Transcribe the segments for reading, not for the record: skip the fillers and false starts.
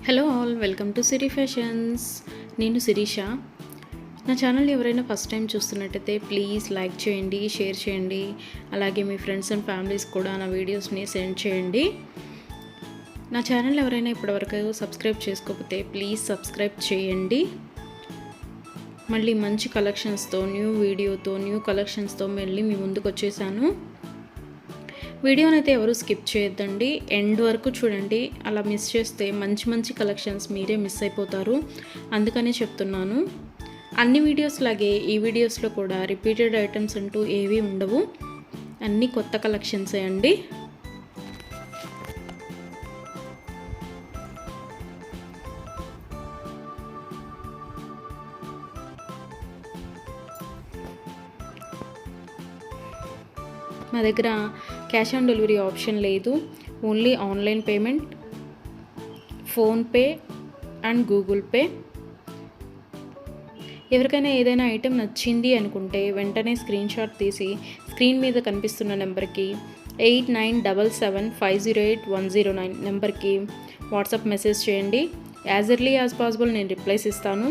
Hello all, welcome to Siri fashions. నేను శిరీష. నా channel ఎవరైనా ఫస్ట్ టైం చూస్తున్నట్టయితే ప్లీజ్ లైక్ చేయండి, షేర్ చేయండి. అలాగే మీ ఫ్రెండ్స్ అండ్ ఫ్యామిలీస్ కూడా నా వీడియోస్ని సెండ్ చేయండి. నా ఛానల్ ఎవరైనా ఇప్పటివరకు సబ్స్క్రైబ్ చేసుకోకపోతే ప్లీజ్ సబ్స్క్రైబ్ చేయండి. మళ్ళీ మంచి కలెక్షన్స్తో, న్యూ వీడియోతో, న్యూ కలెక్షన్స్తో మళ్ళీ మీ ముందుకు వచ్చేసాను. వీడియోని అయితే ఎవరు స్కిప్ చేయొద్దండి, ఎండ్ వరకు చూడండి. అలా మిస్ చేస్తే మంచి మంచి కలెక్షన్స్ మీరే మిస్ అయిపోతారు. అందుకనే చెప్తున్నాను. అన్ని వీడియోస్ లాగే ఈ వీడియోస్లో కూడా రిపీటెడ్ ఐటమ్స్ అంటూ ఏవీ ఉండవు, అన్నీ కొత్త కలెక్షన్సే అండి. మా దగ్గర క్యాష్ ఆన్ డెలివరీ ఆప్షన్ లేదు, only online payment, PhonePe and Google pay. ఎవరికైనా ఏదైనా ఐటెం నచ్చింది అనుకుంటే వెంటనే స్క్రీన్ షాట్ తీసి స్క్రీన్ మీద కనిపిస్తున్న నెంబర్కి 8977508109 నెంబర్కి వాట్సాప్ మెసేజ్ చేయండి. యాజ్ ఎర్లీ యాజ్ పాసిబుల్ నేను రిప్లైస్ ఇస్తాను.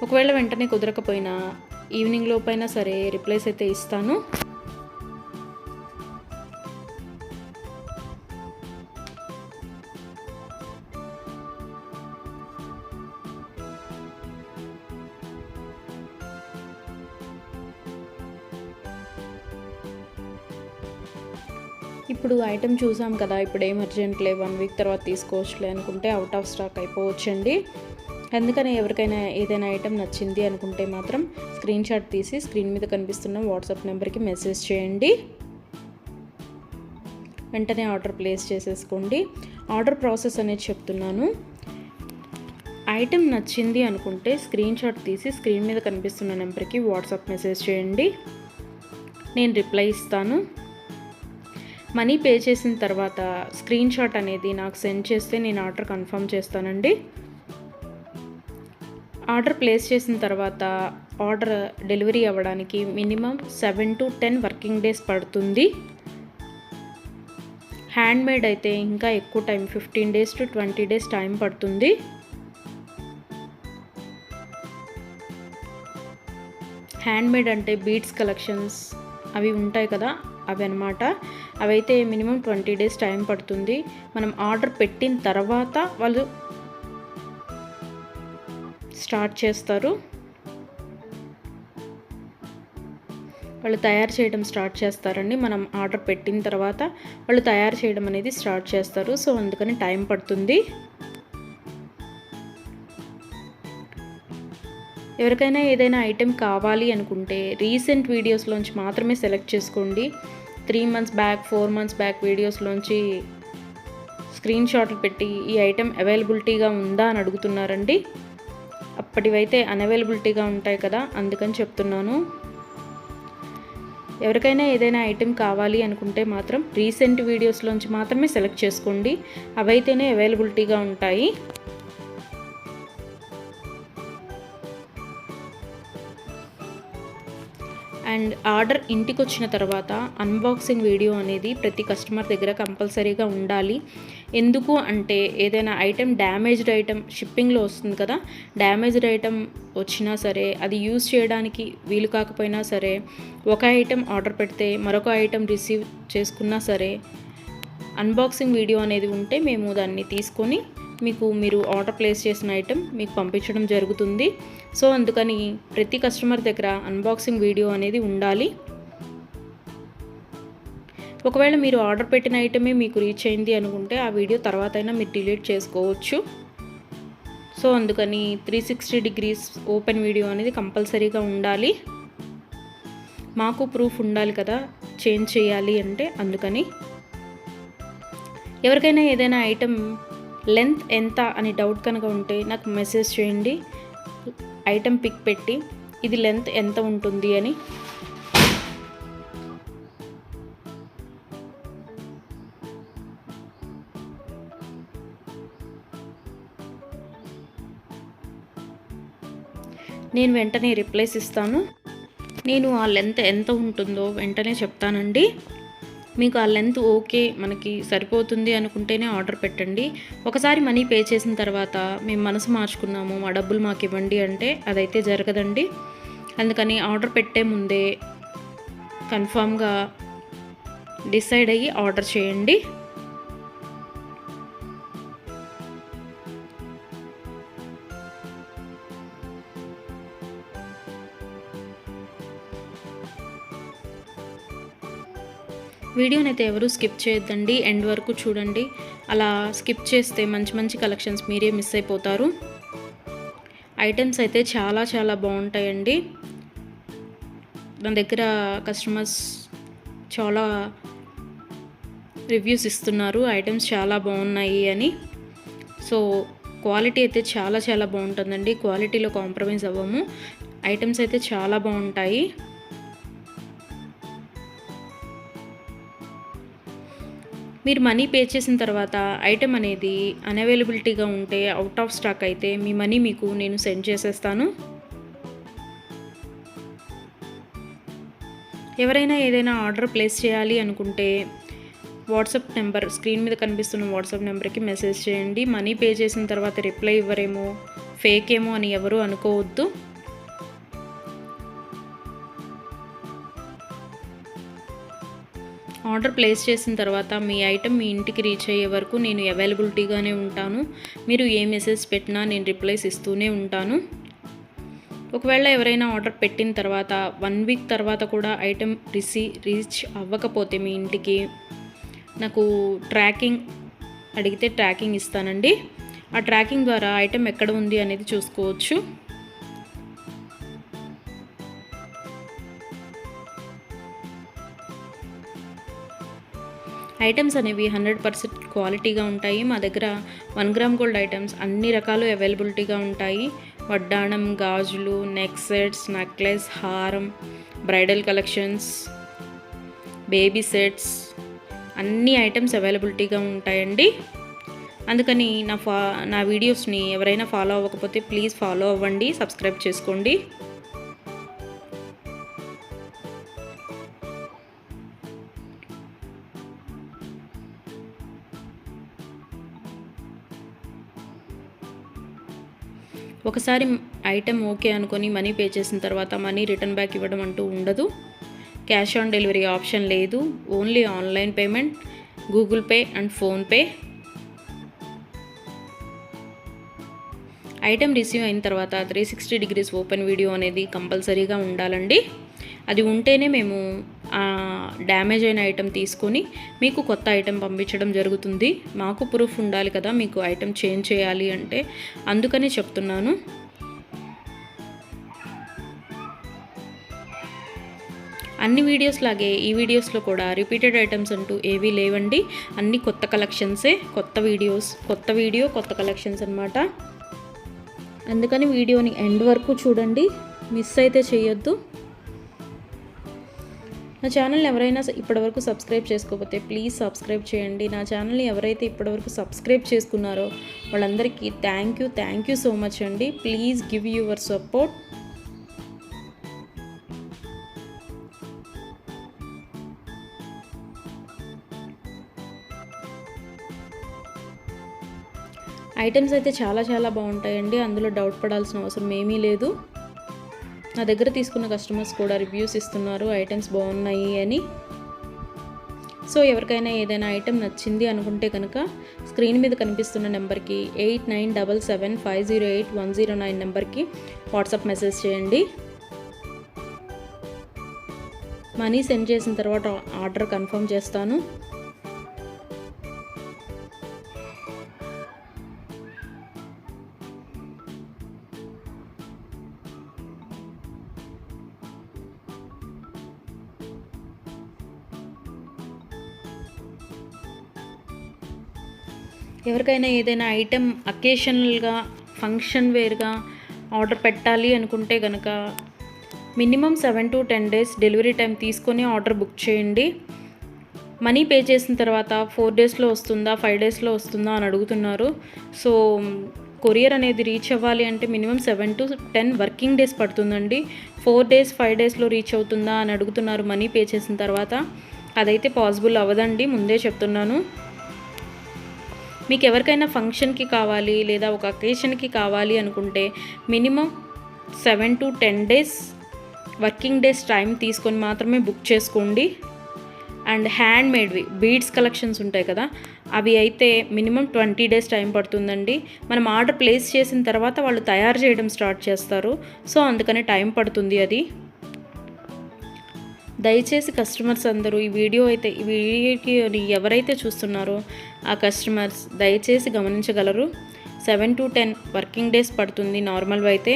ఒకవేళ వెంటనే కుదరకపోయినా ఈవినింగ్ లోపైనా సరే రిప్లైస్ అయితే ఇస్తాను. ఇప్పుడు ఐటెం చూసాం కదా, ఇప్పుడు ఏం అర్జెంట్లే, 1 వీక్ తర్వాత తీసుకోవచ్చులే అనుకుంటే అవుట్ ఆఫ్ స్టాక్ అయిపోవచ్చండి. అందుకని ఎవరికైనా ఏదైనా ఐటెం నచ్చింది అనుకుంటే మాత్రం స్క్రీన్ షాట్ తీసి స్క్రీన్ మీద కనిపిస్తున్న వాట్సాప్ నెంబర్కి మెసేజ్ చేయండి. వెంటనే ఆర్డర్ ప్లేస్ చేసేసుకోండి. ఆర్డర్ ప్రాసెస్ అనేది చెప్తున్నాను. ఐటెం నచ్చింది అనుకుంటే స్క్రీన్ షాట్ తీసి స్క్రీన్ మీద కనిపిస్తున్న నెంబర్కి వాట్సాప్ మెసేజ్ చేయండి, నేను రిప్లై ఇస్తాను. మనీ పే చేసిన తర్వాత స్క్రీన్ షాట్ అనేది నాకు సెండ్ చేస్తే నేను ఆర్డర్ కన్ఫర్మ్ చేస్తానండి. ఆర్డర్ ప్లేస్ చేసిన తర్వాత ఆర్డర్ డెలివరీ అవ్వడానికి మినిమం 7 to 10 వర్కింగ్ డేస్ పడుతుంది. హ్యాండ్మేడ్ అయితే ఇంకా ఎక్కువ time, 15 days to 20 days time పడుతుంది. హ్యాండ్మేడ్ అంటే బీడ్స్ కలెక్షన్స్ అవి ఉంటాయి కదా, అవి అనమాట. అవైతే మినిమం 20 days టైం పడుతుంది. మనం ఆర్డర్ పెట్టిన తర్వాత వాళ్ళు స్టార్ట్ చేస్తారు, వాళ్ళు తయారు చేయడం స్టార్ట్ చేస్తారండి. మనం ఆర్డర్ పెట్టిన తర్వాత వాళ్ళు తయారు చేయడం అనేది స్టార్ట్ చేస్తారు. సో అందుకని టైం పడుతుంది. ఎవరికైనా ఏదైనా ఐటెం కావాలి అనుకుంటే రీసెంట్ వీడియోస్లోంచి మాత్రమే సెలెక్ట్ చేసుకోండి. 3 months బ్యాక్, 4 months బ్యాక్ వీడియోస్లోంచి స్క్రీన్ షాట్లు పెట్టి ఈ ఐటెం అవైలబిలిటీగా ఉందా అని అడుగుతున్నారండి. అప్పటివైతే అన్అవైలబిలిటీగా ఉంటాయి కదా, అందుకని చెప్తున్నాను. ఎవరికైనా ఏదైనా ఐటెం కావాలి అనుకుంటే మాత్రం రీసెంట్ వీడియోస్లోంచి మాత్రమే సెలెక్ట్ చేసుకోండి, అవైతేనే అవైలబిలిటీగా ఉంటాయి. అండ్ ఆర్డర్ ఇంటికి వచ్చిన తర్వాత అన్బాక్సింగ్ వీడియో అనేది ప్రతి కస్టమర్ దగ్గర కంపల్సరీగా ఉండాలి. ఎందుకు అంటే ఏదైనా ఐటెం డ్యామేజ్డ్ ఐటెం షిప్పింగ్లో వస్తుంది కదా, డ్యామేజ్డ్ ఐటెం వచ్చినా సరే అది యూజ్ చేయడానికి వీలు కాకపోయినా సరే, ఒక ఐటెం ఆర్డర్ పెడితే మరొక ఐటెం రిసీవ్ చేసుకున్నా సరే అన్బాక్సింగ్ వీడియో అనేది ఉంటే మేము దాన్ని తీసుకొని మీరు ఆర్డర్ ప్లేస్ చేసిన ఐటెం మీకు పంపించడం జరుగుతుంది. సో అందుకని ప్రతి కస్టమర్ దగ్గర అన్బాక్సింగ్ వీడియో అనేది ఉండాలి. ఒకవేళ మీరు ఆర్డర్ పెట్టిన ఐటమే మీకు రీచ్ అయింది అనుకుంటే ఆ వీడియో తర్వాత అయినా మీరు డిలీట్ చేసుకోవచ్చు. సో అందుకని 360 degrees ఓపెన్ వీడియో అనేది కంపల్సరీగా ఉండాలి. మాకు ప్రూఫ్ ఉండాలి కదా చేంజ్ చేయాలి అంటే, అందుకని. ఎవరికైనా ఏదైనా ఐటెం లెంత్ ఎంత అని డౌట్ కనుక ఉంటే నాకు మెసేజ్ చేయండి, ఐటెం పిక్ పెట్టి ఇది లెంత్ ఎంత ఉంటుంది అని. నేను వెంటనే రిప్లైస్ ఇస్తాను. నేను ఆ లెంత్ ఎంత ఉంటుందో వెంటనే చెప్తానండి. మీకు ఆ లెంత్ ఓకే మనకి సరిపోతుంది అనుకుంటేనే ఆర్డర్ పెట్టండి. ఒకసారి మనీ పే చేసిన తర్వాత మేము మనసు మార్చుకున్నాము, మా డబ్బులు మాకు ఇవ్వండి అంటే అదైతే జరగదండి. అందుకని ఆర్డర్ పెట్టే ముందే కన్ఫామ్గా డిసైడ్ అయ్యి ఆర్డర్ చేయండి. వీడియోనైతే ఎవరు స్కిప్ చేయొద్దండి, ఎండ్ వరకు చూడండి. అలా స్కిప్ చేస్తే మంచి మంచి కలెక్షన్స్ మీరే మిస్ అయిపోతారు. ఐటమ్స్ అయితే చాలా చాలా బాగుంటాయండి. నా దగ్గర కస్టమర్స్ చాలా రివ్యూస్ ఇస్తున్నారు ఐటమ్స్ చాలా బాగున్నాయి అని. సో క్వాలిటీ అయితే చాలా చాలా బాగుంటుందండి, క్వాలిటీలో కాంప్రమైజ్ అవ్వము. ఐటమ్స్ అయితే చాలా బాగుంటాయి. మీరు మనీ పే చేసిన తర్వాత ఐటెం అనేది అన్అవైలబిలిటీగా ఉంటే, అవుట్ ఆఫ్ స్టాక్ అయితే మీ మనీ మీకు నేను సెండ్ చేసేస్తాను. ఎవరైనా ఏదైనా ఆర్డర్ ప్లేస్ చేయాలి అనుకుంటే వాట్సాప్ నెంబర్, స్క్రీన్ మీద కనిపిస్తున్న వాట్సాప్ నెంబర్కి మెసేజ్ చేయండి. మనీ పే చేసిన తర్వాత రిప్లై ఇవ్వరేమో, ఫేక్ ఏమో అని ఎవరు అనుకోవద్దు. ఆర్డర్ ప్లేస్ చేసిన తర్వాత మీ ఐటెం మీ ఇంటికి రీచ్ అయ్యే వరకు నేను అవైలబిలిటీగానే ఉంటాను. మీరు ఏ మెసేజ్ పెట్టినా నేను రిప్లైస్ ఇస్తూనే ఉంటాను. ఒకవేళ ఎవరైనా ఆర్డర్ పెట్టిన తర్వాత 1 వీక్ తర్వాత కూడా ఐటెం రీచ్ అవ్వకపోతే మీ ఇంటికి నాకు ట్రాకింగ్ అడిగితే ట్రాకింగ్ ఇస్తానండి. ఆ ట్రాకింగ్ ద్వారా ఐటెం ఎక్కడ ఉంది అనేది చూసుకోవచ్చు. ఐటమ్స్ అనేవి 100% క్వాలిటీగా ఉంటాయి. మా దగ్గర 1 గ్రామ్ గోల్డ్ ఐటమ్స్ అన్ని రకాలు అవైలబిలిటీగా ఉంటాయి. వడ్డాణం, గాజులు, నెక్ సెట్స్, నెక్లెస్, హారం, బ్రైడల్ కలెక్షన్స్, బేబీ సెట్స్ అన్ని ఐటమ్స్ అవైలబిలిటీగా ఉంటాయండి. అందుకని నా వీడియోస్ని ఎవరైనా ఫాలో అవ్వకపోతే ప్లీజ్ ఫాలో అవ్వండి, సబ్స్క్రైబ్ చేసుకోండి. ఒకసారి ఐటెం ఓకే అనుకొని మనీ పే చేసిన తర్వాత మనీ రిటర్న్ బ్యాక్ ఇవ్వడం అంటూ ఉండదు. క్యాష్ ఆన్ డెలివరీ ఆప్షన్ లేదు. Only online payment, Google pay and PhonePe. Item receive అయిన తర్వాత 360 డిగ్రీస్ ఓపెన్ వీడియో అనేది కంపల్సరీగా ఉండాలండి. అది ఉంటేనే మేము డ్యామేజ్ అయిన ఐటెం తీసుకొని మీకు కొత్త ఐటెం పంపించడం జరుగుతుంది. మాకు ప్రూఫ్ ఉండాలి కదా మీకు ఐటెం చేంజ్ చేయాలి అంటే, అందుకనే చెప్తున్నాను. అన్ని వీడియోస్ లాగే ఈ వీడియోస్లో కూడా రిపీటెడ్ ఐటమ్స్ అంటూ ఏవీ లేవండి. అన్ని కొత్త కలెక్షన్సే, కొత్త వీడియో కొత్త కలెక్షన్స్ అన్నమాట. అందుకని వీడియోని ఎండ్ వరకు చూడండి, మిస్ అయితే చేయొద్దు. నా ఛానల్ని ఎవరైనా ఇప్పటివరకు సబ్స్క్రైబ్ చేసుకోకపోతే ప్లీజ్ సబ్స్క్రైబ్ చేయండి. నా ఛానల్ని ఎవరైతే ఇప్పటివరకు సబ్స్క్రైబ్ చేసుకున్నారో వాళ్ళందరికీ థ్యాంక్ యూ సో మచ్ అండి. Please give your support. Items అయితే చాలా చాలా బాగుంటాయండి, అందులో డౌట్ పడాల్సిన అవసరం ఏమీ లేదు. నా దగ్గర తీసుకున్న కస్టమర్స్ కూడా రివ్యూస్ ఇస్తున్నారు ఐటమ్స్ బాగున్నాయి అని. సో ఎవరికైనా ఏదైనా ఐటెం నచ్చింది అనుకుంటే కనుక స్క్రీన్ మీద కనిపిస్తున్న నెంబర్కి 8977508109 నెంబర్కి వాట్సాప్ మెసేజ్ చేయండి. మనీ సెండ్ చేసిన తర్వాత ఆర్డర్ కన్ఫర్మ్ చేస్తాను. ఎవరికైనా ఏదైనా ఐటెం అకేషనల్గా, ఫంక్షన్ వేర్గా ఆర్డర్ పెట్టాలి అనుకుంటే కనుక minimum 7 to 10 days delivery time తీసుకొని ఆర్డర్ బుక్ చేయండి. మనీ పే చేసిన తర్వాత 4 daysలో వస్తుందా, 5 daysలో వస్తుందా అని అడుగుతున్నారు. సో కొరియర్ అనేది రీచ్ అవ్వాలి అంటే మినిమం 7 to 10 వర్కింగ్ డేస్ పడుతుందండి. 4 days 5 daysలో రీచ్ అవుతుందా అని అడుగుతున్నారు మనీ పే చేసిన తర్వాత. అదైతే పాసిబుల్ అవ్వదండి, ముందే చెప్తున్నాను. మీకు ఎవరికైనా ఫంక్షన్కి కావాలి లేదా ఒక అకేషన్కి కావాలి అనుకుంటే minimum 7 to 10 days working days time తీసుకొని మాత్రమే బుక్ చేసుకోండి. అండ్ హ్యాండ్ మేడ్వి బీడ్స్ కలెక్షన్స్ ఉంటాయి కదా, అవి అయితే మినిమం 20 డేస్ టైం పడుతుందండి. మనం ఆర్డర్ ప్లేస్ చేసిన తర్వాత వాళ్ళు తయారు చేయడం స్టార్ట్ చేస్తారు. సో అందుకని టైం పడుతుంది అది. దయచేసి కస్టమర్స్ అందరూ ఈ వీడియోకి ఎవరైతే చూస్తున్నారో ఆ కస్టమర్స్ దయచేసి గమనించగలరు. 7 to 10 వర్కింగ్ డేస్ పడుతుంది నార్మల్వి అయితే.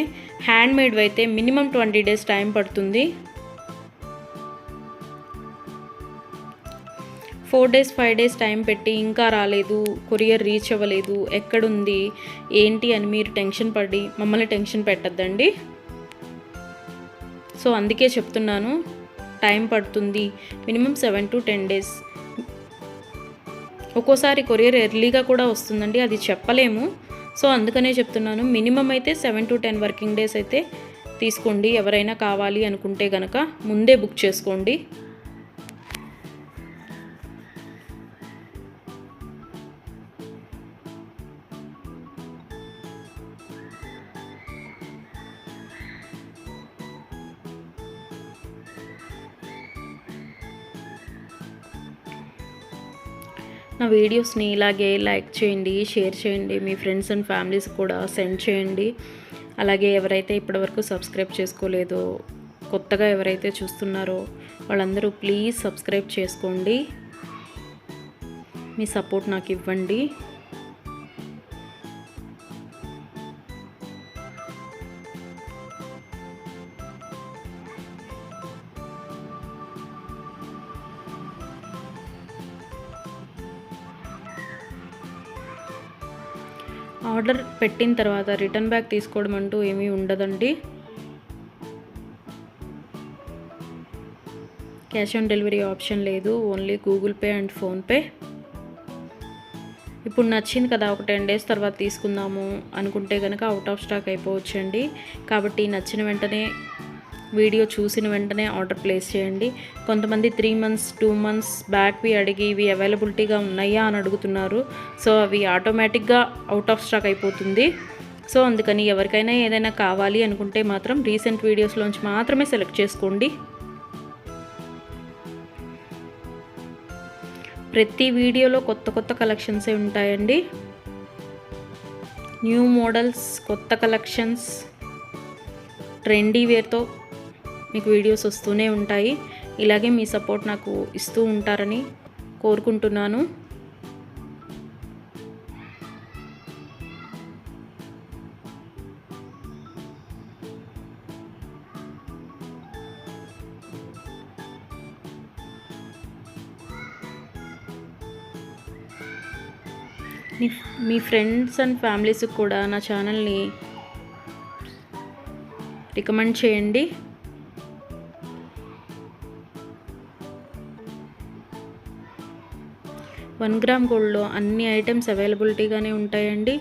హ్యాండ్ మేడ్వి అయితే మినిమం 20 డేస్ టైం పడుతుంది. 4 days 5 days టైం పెట్టి ఇంకా రాలేదు, కొరియర్ రీచ్ అవ్వలేదు, ఎక్కడుంది ఏంటి అని మీరు టెన్షన్ పడి మమ్మల్ని టెన్షన్ పెట్టద్దండి. సో అందుకే చెప్తున్నాను, టైం పడుతుంది మినిమం 7 to 10 డేస్. ఒక్కోసారి కొరియర్ ఎర్లీగా కూడా వస్తుందండి, అది చెప్పలేము. సో అందుకనే చెప్తున్నాను, మినిమం అయితే 7 to 10 వర్కింగ్ డేస్ అయితే తీసుకోండి. ఎవరైనా కావాలి అనుకుంటే కనుక ముందే బుక్ చేసుకోండి. నా వీడియోస్ని ఇలాగే లైక్ చేయండి, షేర్ చేయండి, మీ ఫ్రెండ్స్ అండ్ ఫ్యామిలీస్ కూడా సెండ్ చేయండి. అలాగే ఎవరైతే ఇప్పటివరకు సబ్స్క్రైబ్ చేసుకోలేదో, కొత్తగా ఎవరైతే చూస్తున్నారో వాళ్ళందరూ ప్లీజ్ సబ్స్క్రైబ్ చేసుకోండి. మీ సపోర్ట్ నాకు ఇవ్వండి. ఆర్డర్ పెట్టిన తర్వాత రిటర్న్ బ్యాక్ తీసుకోవడం అంటూ ఏమీ ఉండదండి. క్యాష్ ఆన్ డెలివరీ ఆప్షన్ లేదు, only Google pay and PhonePe. ఇప్పుడు నచ్చింది కదా, ఒక 10 days తర్వాత తీసుకుందాము అనుకుంటే కనుక అవుట్ ఆఫ్ స్టాక్ అయిపోవచ్చండి. కాబట్టి నచ్చిన వెంటనే, వీడియో చూసిన వెంటనే ఆర్డర్ ప్లేస్ చేయండి. కొంతమంది 3 months 2 months బ్యాక్వి అడిగి ఇవి అవైలబిలిటీగా ఉన్నాయా అని అడుగుతున్నారు. సో అవి ఆటోమేటిక్గా అవుట్ ఆఫ్ స్టాక్ అయిపోతుంది. సో అందుకని ఎవరికైనా ఏదైనా కావాలి అనుకుంటే మాత్రం రీసెంట్ వీడియోస్లోంచి మాత్రమే సెలెక్ట్ చేసుకోండి. ప్రతి వీడియోలో కొత్త కొత్త కలెక్షన్సే ఉంటాయండి. న్యూ మోడల్స్, కొత్త కలెక్షన్స్, ట్రెండీ వేర్తో మీకు వీడియోస్ వస్తూనే ఉంటాయి. ఇలాగే మీ సపోర్ట్ నాకు ఇస్తూ ఉంటారని కోరుకుంటున్నాను. మీ ఫ్రెండ్స్ అండ్ ఫ్యామిలీస్కి కూడా నా ఛానల్ని రికమెండ్ చేయండి. వన్ గ్రామ్ గోల్డ్లో అన్ని ఐటమ్స్ అవైలబిలిటీగానే ఉంటాయండి.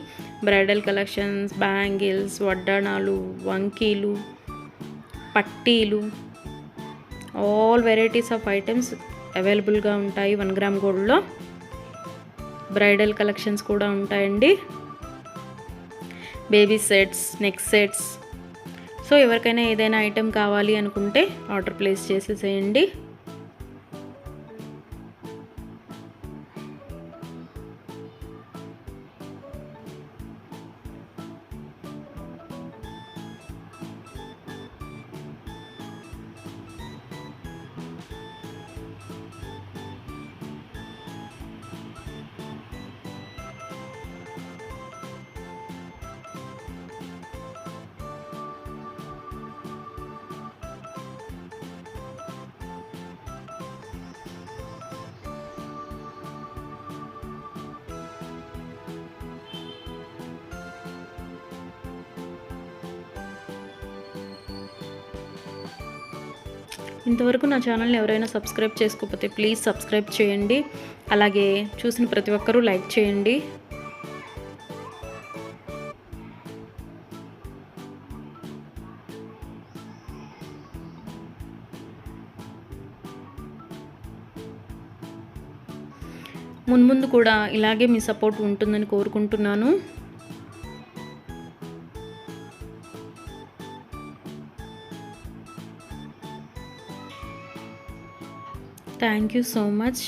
బ్రైడల్ కలెక్షన్స్, బ్యాంగిల్స్, వడ్డాణాలు, వంకీలు, పట్టీలు, ఆల్ వెరైటీస్ ఆఫ్ ఐటమ్స్ అవైలబుల్గా ఉంటాయి 1 గ్రామ్ గోల్డ్లో. బ్రైడల్ కలెక్షన్స్ కూడా ఉంటాయండి. Baby sets, neck sets. So ఎవరికైనా ఏదైనా ఐటెం కావాలి అనుకుంటే ఆర్డర్ ప్లేస్ చేసేసేయండి. ఇంతవరకు నా ఛానల్ని ఎవరైనా సబ్స్క్రైబ్ చేసుకోకపోతే ప్లీజ్ సబ్స్క్రైబ్ చేయండి. అలాగే చూసిన ప్రతి ఒక్కరూ లైక్ చేయండి. మున్ముందు కూడా ఇలాగే మీ సపోర్ట్ ఉంటుందని కోరుకుంటున్నాను. Thank you so much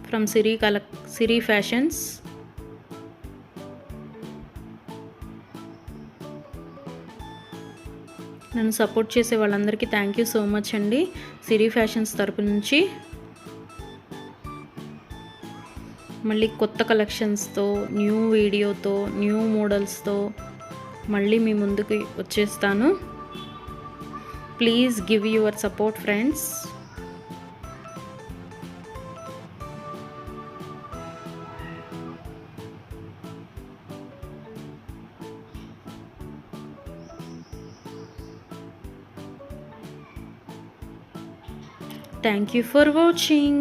from Siri fashions. నన్ను సపోర్ట్ చేసే వాళ్ళందరికీ థ్యాంక్ యూ సో మచ్ అండి, సిరి ఫ్యాషన్స్ తరపు నుంచి. మళ్ళీ కొత్త కలెక్షన్స్తో, న్యూ వీడియోతో, న్యూ మోడల్స్తో మళ్ళీ మీ ముందుకు వచ్చేస్తాను. Please give your support friends. Thank you for watching.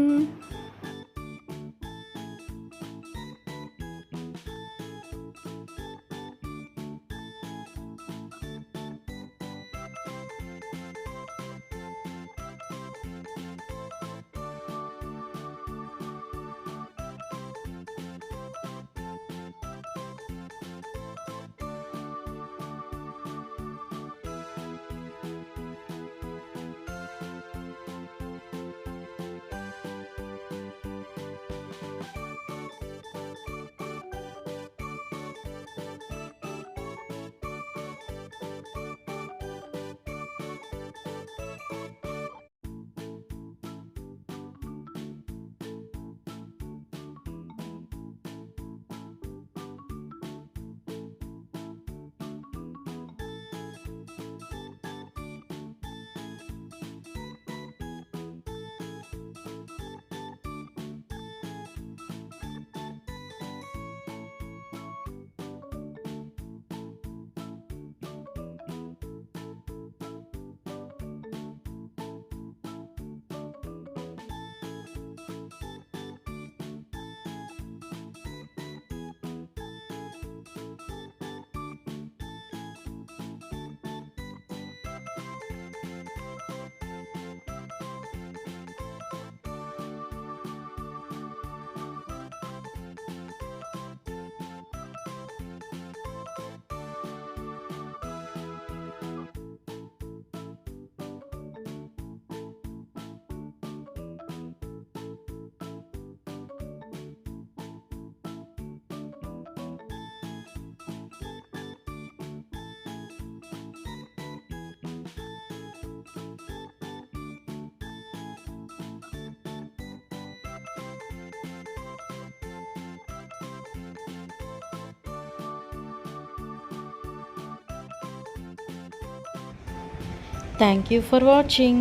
Thank you for watching.